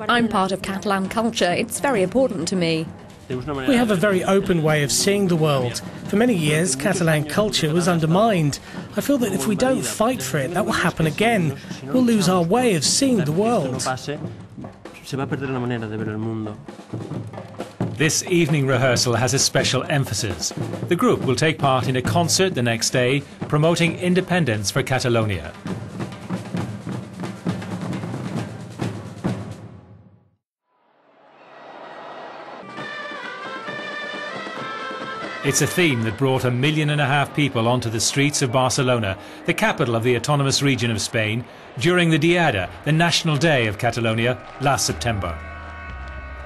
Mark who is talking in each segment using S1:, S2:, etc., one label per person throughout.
S1: I'm part of Catalan culture. It's very important to me.
S2: We have a very open way of seeing the world. For many years, Catalan culture was undermined. I feel that if we don't fight for it, that will happen again. We'll lose our way of seeing the world.
S3: This evening rehearsal has a special emphasis. The group will take part in a concert the next day promoting independence for Catalonia. It's a theme that brought 1.5 million people onto the streets of Barcelona, the capital of the autonomous region of Spain, during the Diada, the National Day of Catalonia, last September.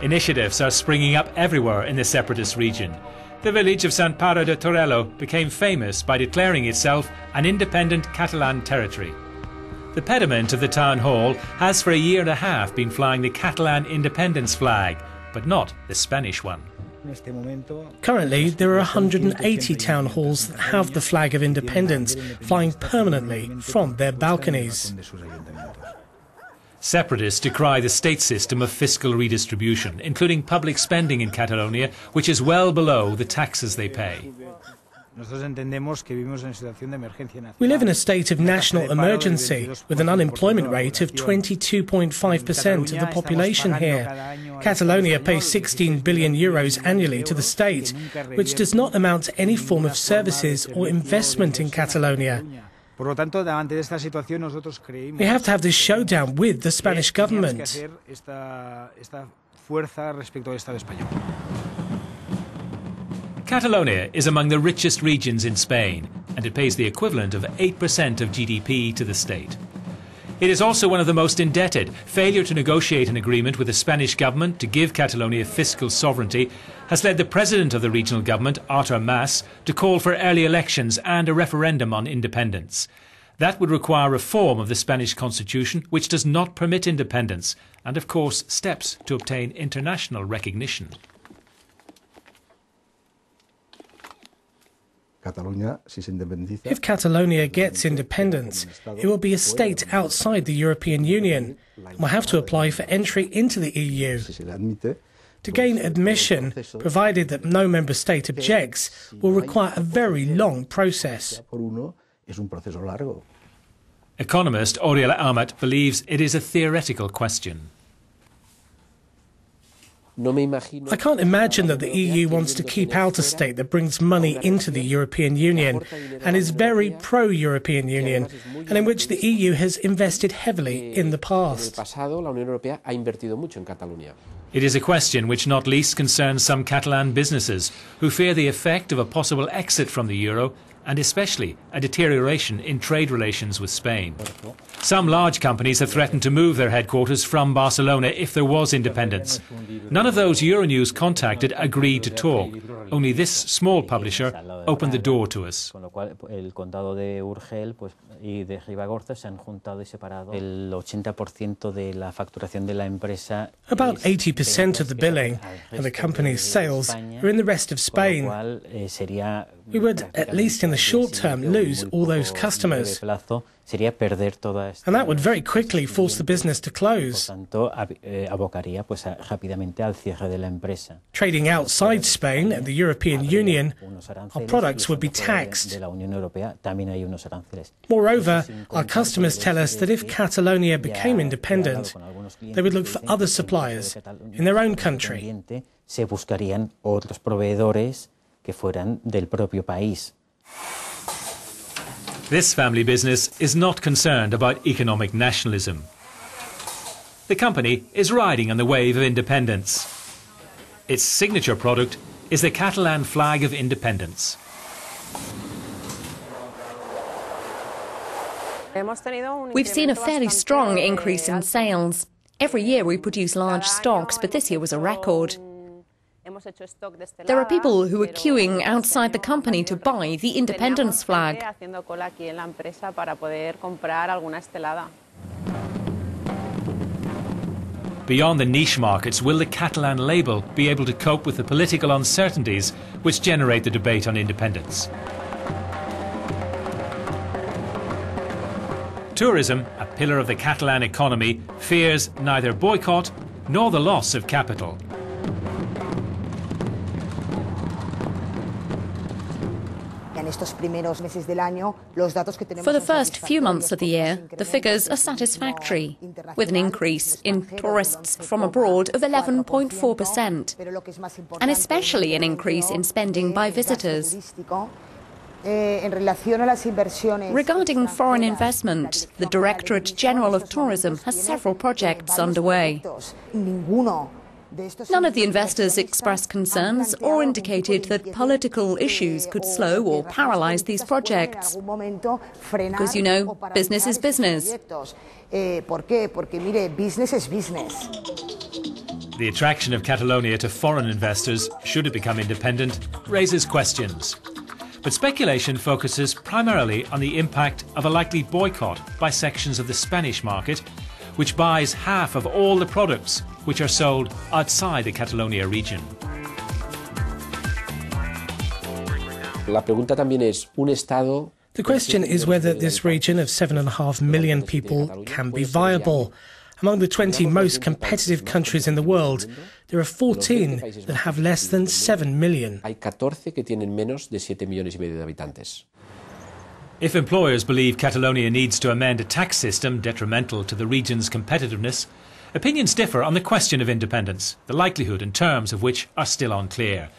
S3: Initiatives are springing up everywhere in the separatist region. The village of Sant Pare de Torelló became famous by declaring itself an independent Catalan territory. The pediment of the town hall has for 1.5 years been flying the Catalan independence flag, but not the Spanish one.
S2: Currently, there are 180 town halls that have the flag of independence flying permanently from their balconies.
S3: Separatists decry the state system of fiscal redistribution, including public spending in Catalonia, which is well below the taxes they pay.
S2: We live in a state of national emergency, with an unemployment rate of 22.5% of the population here. Catalonia pays 16 billion euros annually to the state, which does not amount to any form of services or investment in Catalonia. We have to have this showdown with the Spanish government.
S3: Catalonia is among the richest regions in Spain, and it pays the equivalent of 8% of GDP to the state. It is also one of the most indebted. Failure to negotiate an agreement with the Spanish government to give Catalonia fiscal sovereignty has led the president of the regional government, Artur Mas, to call for early elections and a referendum on independence. That would require reform of the Spanish constitution, which does not permit independence, and of course steps to obtain international recognition.
S2: If Catalonia gets independence, it will be a state outside the European Union and will have to apply for entry into the EU. To gain admission, provided that no member state objects, will require a very long process.
S3: Economist Oriol Amat believes it is a theoretical question.
S2: I can't imagine that the EU wants to keep out a state that brings money into the European Union and is very pro-European Union, and in which the EU has invested heavily in the past.
S3: It is a question which not least concerns some Catalan businesses who fear the effect of a possible exit from the euro and especially a deterioration in trade relations with Spain. Some large companies have threatened to move their headquarters from Barcelona if there was independence. None of those Euronews contacted agreed to talk. Only this small publisher opened the door to us.
S4: About
S2: 80% of the billing and the company's sales are in the rest of Spain. We would, at least in the short term, lose all those customers. And that would very quickly force the business to close. Trading outside Spain and the European Union, our products would be taxed. Moreover, our customers tell us that if Catalonia became independent, they would look for other suppliers in their own country.
S3: This family business is not concerned about economic nationalism. The company is riding on the wave of independence. Its signature product is the Catalan flag of independence.
S1: We've seen a fairly strong increase in sales. Every year we produce large stocks, but this year was a record. There are people who are queuing outside the company to buy the independence flag.
S3: Beyond the niche markets, will the Catalan label be able to cope with the political uncertainties which generate the debate on independence? Tourism, a pillar of the Catalan economy, fears neither boycott nor the loss of capital.
S1: For the first few months of the year, the figures are satisfactory, with an increase in tourists from abroad of 11.4%, and especially an increase in spending by visitors. Regarding foreign investment, the Directorate General of Tourism has several projects underway. None of the investors expressed concerns or indicated that political issues could slow or paralyze these projects. Because, you know, business is business.
S3: The attraction of Catalonia to foreign investors, should it become independent, raises questions. But speculation focuses primarily on the impact of a likely boycott by sections of the Spanish market, which buys half of all the products which are sold outside the Catalonia region.
S2: The question is whether this region of 7.5 million people can be viable. Among the 20 most competitive countries in the world, there are 14 that have less than 7 million.
S3: If employers believe Catalonia needs to amend a tax system detrimental to the region's competitiveness, opinions differ on the question of independence, the likelihood and terms of which are still unclear.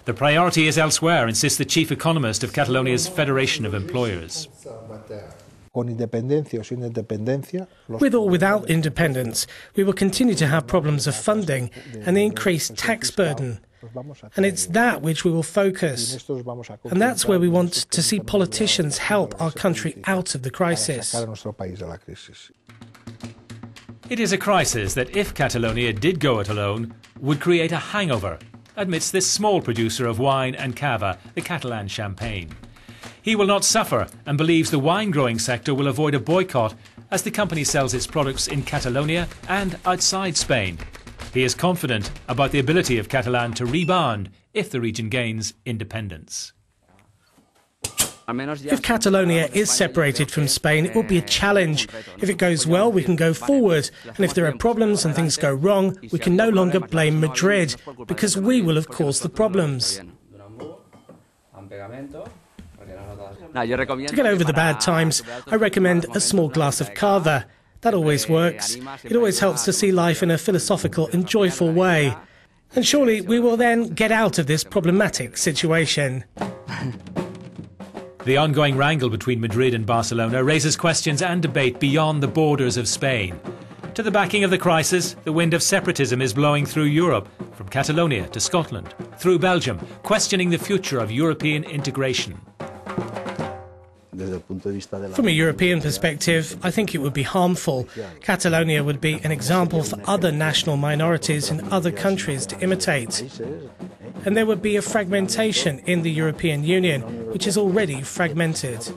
S3: The priority is elsewhere, insists the chief economist of Catalonia's Federation of Employers.
S2: With or without independence, we will continue to have problems of funding and the increased tax burden. And it's that which we will focus. And that's where we want to see politicians help our country out of the crisis.
S3: It is a crisis that, if Catalonia did go it alone, would create a hangover, admits this small producer of wine and cava, the Catalan Champagne. He will not suffer and believes the wine-growing sector will avoid a boycott as the company sells its products in Catalonia and outside Spain. He is confident about the ability of Catalan to rebound if the region gains independence.
S2: If Catalonia is separated from Spain, it will be a challenge. If it goes well, we can go forward. And if there are problems and things go wrong, we can no longer blame Madrid, because we will have caused the problems. To get over the bad times, I recommend a small glass of cava. That always works. It always helps to see life in a philosophical and joyful way. And surely we will then get out of this problematic situation.
S3: The ongoing wrangle between Madrid and Barcelona raises questions and debate beyond the borders of Spain. To the backing of the crisis, the wind of separatism is blowing through Europe, from Catalonia to Scotland, through Belgium, questioning the future of European integration.
S2: From a European perspective, I think it would be harmful. Catalonia would be an example for other national minorities in other countries to imitate. And there would be a fragmentation in the European Union, which is already fragmented.